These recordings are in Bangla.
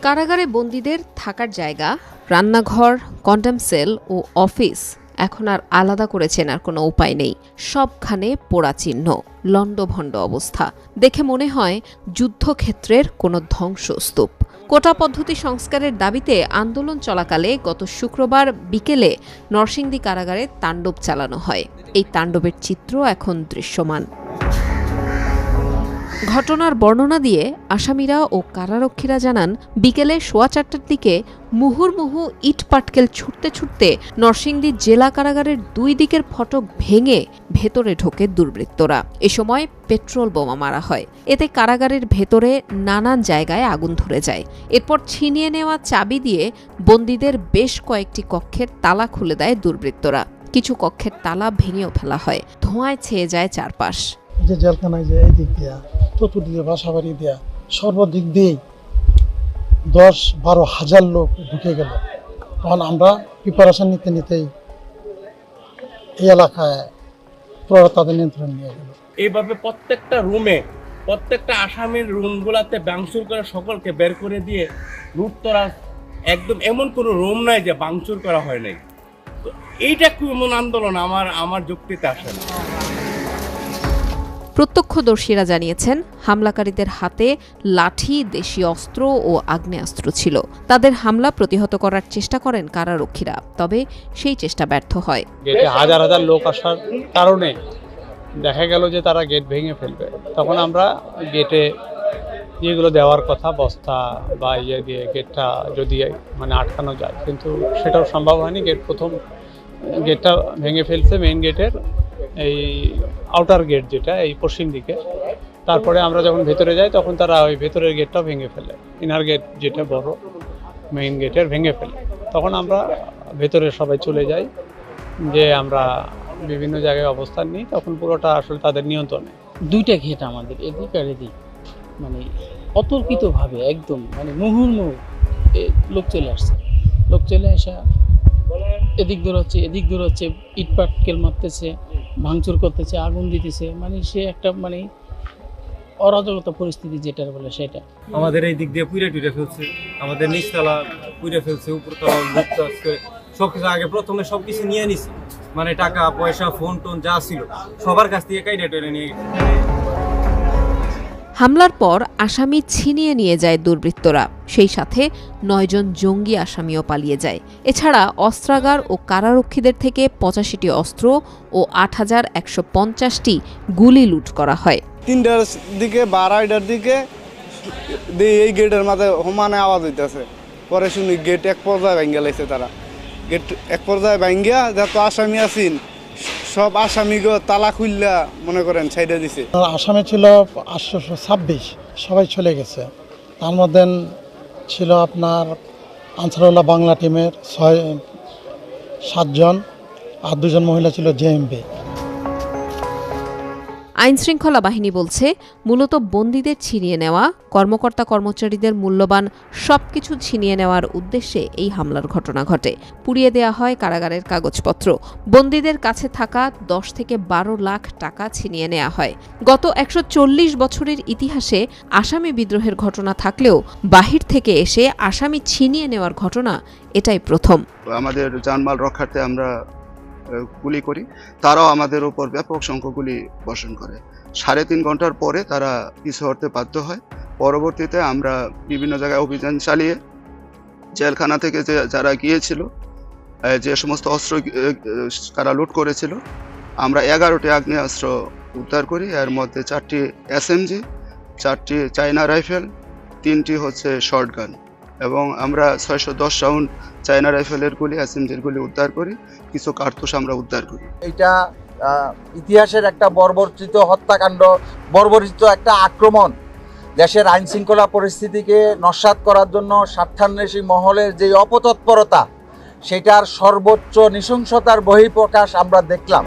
কারাগারে বন্দীদের থাকার জায়গা, রান্নাঘর, কন্ডেম সেল ও অফিস এখন আর আলাদা করে চেনার কোনো উপায় নেই। সবখানে পোড়া চিহ্ন, লণ্ডভণ্ড অবস্থা। দেখে মনে হয় যুদ্ধক্ষেত্রের কোনো ধ্বংসস্তূপ। কোটা পদ্ধতি সংস্কারের দাবিতে আন্দোলন চলাকালে গত শুক্রবার বিকেলে নরসিংদী কারাগারে তাণ্ডব চালানো হয়। এই তাণ্ডবের চিত্র এখন দৃশ্যমান। ঘটনার বর্ণনা দিয়ে আসামিরা ও কারারক্ষীরা জানান, বিকেলে 4:15টার দিকে মুহুর্মুহু ইট পাটকেল ছুটতে ছুটতে নরসিংদী জেলা কারাগারের 2 দিকের ফটক ভেঙে ভেতরে ঢোকে দুর্বৃত্তরা। এ সময় পেট্রোল বোমা মারা হয়। এতে কারাগারের ভেতরে নানান জায়গায় আগুন ধরে যায়। এরপর ছিনিয়ে নেওয়া চাবি দিয়ে বন্দীদের বেশ কয়েকটি কক্ষের তালা খুলে দেয় দুর্বৃত্তরা। কিছু কক্ষের তালা ভেঙেও ফেলা হয়। ধোঁয়ায় ছেয়ে যায় চারপাশ। যে জেলখানায় যে এই দিক দিয়া চতুর্দিকে বাসাবাড়ি দেয়া সর্বদিক দিয়েই 10-12 হাজার লোক ঢুকে গেল। তখন আমরা প্রিপারেশন নিতেই এই এলাকায় পুরো তাদের নিয়ন্ত্রণ নিয়ে গেল। এইভাবে প্রত্যেকটা রুমে, প্রত্যেকটা আসামির রুমগুলাতে ভাঙচুর করে সকলকে বের করে দিয়ে লুটতরাজ, একদম এমন কোনো রুম নাই যে ভাঙচুর করা হয় নাই। তো এইটা এমন আন্দোলন আমার যুক্তিতে আসে না। প্রত্যক্ষদর্শীরা জানিয়েছেন, হামলাকারীদের হাতে লাঠি, দেশীয় অস্ত্র ও আগ্নেয়াস্ত্র ছিল। তাদের হামলা প্রতিহত করার চেষ্টা করেন কারারক্ষীরা, তবে সেই চেষ্টা ব্যর্থ হয়। গেটে হাজার হাজার লোক আসার কারণে দেখা গেল যে তারা গেট ভেঙে ফেলবে। তখন আমরা গেটে যেগুলো দেওয়ার কথা, বস্তা বা ইয়ে দিয়ে গেটটা যদি আটকানো যায়, কিন্তু সেটাও সম্ভব হয়নি। প্রথম গেটটা ভেঙে ফেলছে, মেইন গেটের এই আউটার গেট যেটা এই পশ্চিম দিকে। তারপরে আমরা যখন ভেতরে যাই তখন তারা ওই ভেতরের গেটটাও ভেঙে ফেলে, ইনার গেট যেটা বড় মেইন গেটের ভেঙে ফেলে। তখন আমরা ভেতরে সবাই চলে যাই, যে আমরা বিভিন্ন জায়গায় অবস্থান নিই। তখন পুরোটা আসলে তাদের নিয়ন্ত্রণে। 2টা গেট আমাদের, এদিক আর এদিক, অতর্কিতভাবে একদম মুহুর্মুহু লোক চলে আসছে। লোক চলে আসা এদিক দূর হচ্ছে, ইট পাটকেল মারতেছে, ভাঙচুর করতেছে, আগুন দিতেছে। সে একটা অরাজকতা পরিস্থিতি যেটা বলে সেটা। আমাদের এই দিক দিয়ে পুইরা টুইরা ফেলছে, আমাদের নিচতলা পুইরা ফেলছে, উপরতলা লুটতরাজ করে সবকিছু আগে প্রথমে সবকিছু নিয়ে নিছে, টাকা পয়সা, ফোন টোন যা ছিল সবার কাছ থেকে কাইটা টেনে নিয়ে গেছে। হামলার পর আসামি ছিনিয়ে নিয়ে যায় দুর্বৃত্তরা। সেই সাথে 9 জন জঙ্গি আসামিও পালিয়ে যায়। এছাড়া অস্ত্রাগার ও কারারক্ষীদের থেকে 85টি অস্ত্র ও 8150টি গুলি লুট করা হয়। 3টার দিকে বা 2:30টার দিকে এই গেটের মাঝে সমানে আওয়াজ হইতেছে। পরে শুনি গেট এক পর্যায়ে ভাঙ্গা লাইছে তারা। গেট এক পর্যায়ে ভাঙ্গা যত আসামি আছেন সব আসামিগো তালা খুললা মনে করেন সাইডে দিছে। আসামি ছিল 826, সবাই চলে গেছে। তার মধ্যে ছিল আপনার আনসারুল্লাহ বাংলা টিমের 7 জন, আর 2 জন মহিলা ছিল জেএমবি। আইনশৃঙ্খলা বাহিনী বলছে, মূলত বন্দীদের ছিনিয়ে নেওয়া, কর্মকর্তা কর্মচারীদের মূল্যবান সবকিছু ছিনিয়ে নেওয়ার উদ্দেশ্যে এই হামলার ঘটনা ঘটে। পুড়িয়ে দেয়া হয় কারাগারের কাগজপত্র। বন্দীদের কাছে থাকা 10 থেকে 12 লাখ টাকা ছিনিয়ে নেওয়া হয়। গত 140 বছরের ইতিহাসে আসামি বিদ্রোহের ঘটনা থাকলেও বাহির থেকে এসে আসামি ছিনিয়ে নেওয়ার ঘটনা এটাই প্রথম। আমাদের জানমাল রক্ষার্থে আমরা গুলি করি, তারাও আমাদের উপর ব্যাপক সংখ্যক গুলি বর্ষণ করে। 3.5 ঘন্টার পরে তারা পিছু হটতে বাধ্য হয়। পরবর্তীতে আমরা বিভিন্ন জায়গায় অভিযান চালিয়ে জেলখানা থেকে যারা গিয়েছিল, যে সমস্ত অস্ত্র তারা লুট করেছিল, আমরা 11টি আগ্নেয়াস্ত্র উদ্ধার করি। এর মধ্যে 4টি SMG, 4টি চায়না রাইফেল, 3টি হচ্ছে শর্টগান, এবং আমরা 610 রাউন্ড চায়না রাইফেলের গুলি, SMGর গুলি উদ্ধার করি। কিছু কার্তুজ আমরা উদ্ধার করি। এটা ইতিহাসের একটা বর্বরিত হত্যাকাণ্ড, বর্বরিত একটা আক্রমণ। দেশের আইন শৃঙ্খলা পরিস্থিতিকে নস্যাৎ করার জন্য স্বার্থান্বেষী মহলের যে অপতৎপরতা, সেটার সর্বোচ্চ নৃশংসতার বহিঃপ্রকাশ আমরা দেখলাম।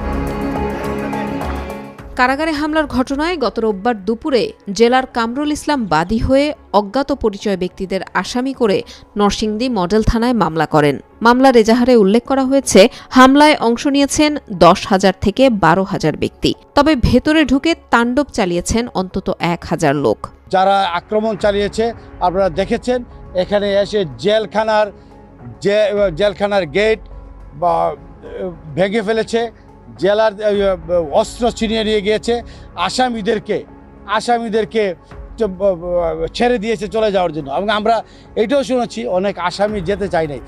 কারাগারে হামলার ঘটনায় গত রোববার দুপুরে জেলার কামরুল ইসলাম বাদী হয়ে অজ্ঞাত পরিচয় ব্যক্তিদের আসামি করে নরসিংদী মডেল থানায় মামলা করেন। মামলার এজাহারে উল্লেখ করা হয়েছে, হামলায় অংশ নিয়েছেন 10,000 থেকে 12,000 ব্যক্তি। তবে ভেতরে ঢুকে তাণ্ডব চালিয়েছেন অন্তত 1,000 লোক। যারা আক্রমণ চালিয়েছে আপনারা দেখেছেন, এখানে এসে জেলখানার গেট বা ভেঙে ফেলেছে, জেলার অস্ত্র ছিনিয়ে নিয়ে গিয়েছে, আসামিদেরকে ছেড়ে দিয়েছে চলে যাওয়ার জন্য। এবং আমরা এটাও শুনেছি অনেক আসামি যেতে চায় নাই।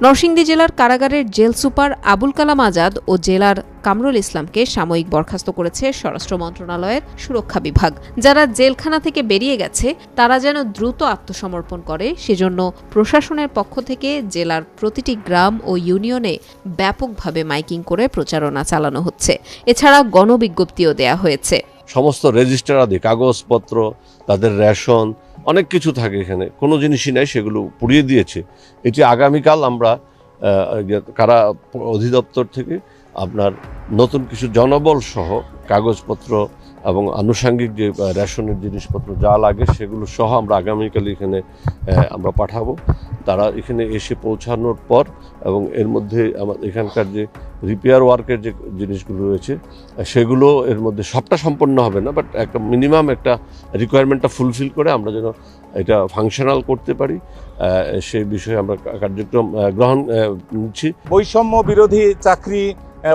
নরসিংদী জেলার কারাগারের জেল সুপার আবুল কালাম আজাদ ও জেলার কামরুল ইসলামকে সাময়িক বরখাস্ত করেছে স্বরাষ্ট্র মন্ত্রণালয়ের সুরক্ষা বিভাগ। যারা জেলখানা থেকে বেরিয়ে গেছে তারা যেন দ্রুত আত্মসমর্পণ করে, সেজন্য প্রশাসনের পক্ষ থেকে জেলার প্রতিটি গ্রাম ও ইউনিয়নে ব্যাপকভাবে মাইকিং করে প্রচারণা চালানো হচ্ছে। এছাড়া গণবিজ্ঞপ্তিও দেয়া হয়েছে। সমস্ত রেজিস্টার আদি কাগজপত্র, তাদের রেশন, অনেক কিছু থাকে, এখানে কোনো জিনিসই নাই, সেগুলো পুড়িয়ে দিয়েছে। এটি আগামীকাল আমরা কারা অধিদপ্তর থেকে আপনার নতুন কিছু জনবল সহ কাগজপত্র এবং আনুষঙ্গিক যে রেশনের জিনিসপত্র যা লাগে সেগুলো সহ আমরা আগামীকাল এখানে আমরা পাঠাবো। তারা এখানে এসে পৌঁছানোর পর এবং এর মধ্যে এখানকার যে রিপেয়ার ওয়ার্কের যে জিনিসগুলো রয়েছে সেগুলো এর মধ্যে সবটা সম্পন্ন হবে না, বাট একটা মিনিমাম একটা রিকোয়ারমেন্টটা ফুলফিল করে আমরা যেন এটা ফাংশনাল করতে পারি সেই বিষয়ে আমরা কার্যক্রম গ্রহণ নিচ্ছি। বৈষম্য বিরোধী চাকরি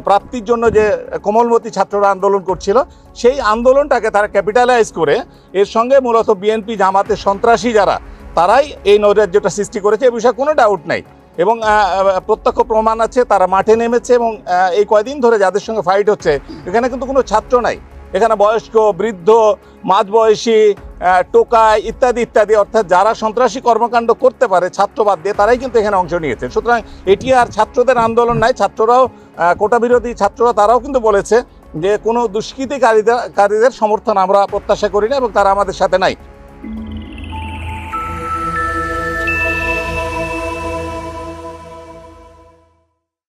প্রাপ্তির জন্য যে কোমলমতি ছাত্ররা আন্দোলন করছিল, সেই আন্দোলনটাকে তারা ক্যাপিটালাইজ করে এর সঙ্গে মূলত বিএনপি জামাতের সন্ত্রাসী যারা, তারাই এই নৈরাজ্যটা সৃষ্টি করেছে, এ বিষয়ে কোনো ডাউট নাই। এবং প্রত্যক্ষ প্রমাণ আছে, তারা মাঠে নেমেছে এবং এই কয়দিন ধরে যাদের সঙ্গে ফাইট হচ্ছে এখানে কিন্তু কোনো ছাত্র নাই, এখানে বয়স্ক, বৃদ্ধ, মাঝবয়সী, টোকাই ইত্যাদি ইত্যাদি, অর্থাৎ যারা সন্ত্রাসী কর্মকাণ্ড করতে পারে ছাত্রবাদ দিয়ে, তারাই কিন্তু এখানে অংশ নিয়েছে। সুতরাং এটি আর ছাত্রদের আন্দোলন নাই, ছাত্ররাও কোটা বিরোধী ছাত্ররা তারাও কিন্তু বলেছে যে কোনো দুষ্কৃতিকারীদের সমর্থন আমরা প্রত্যাশা করি না এবং তারা আমাদের সাথে নাই।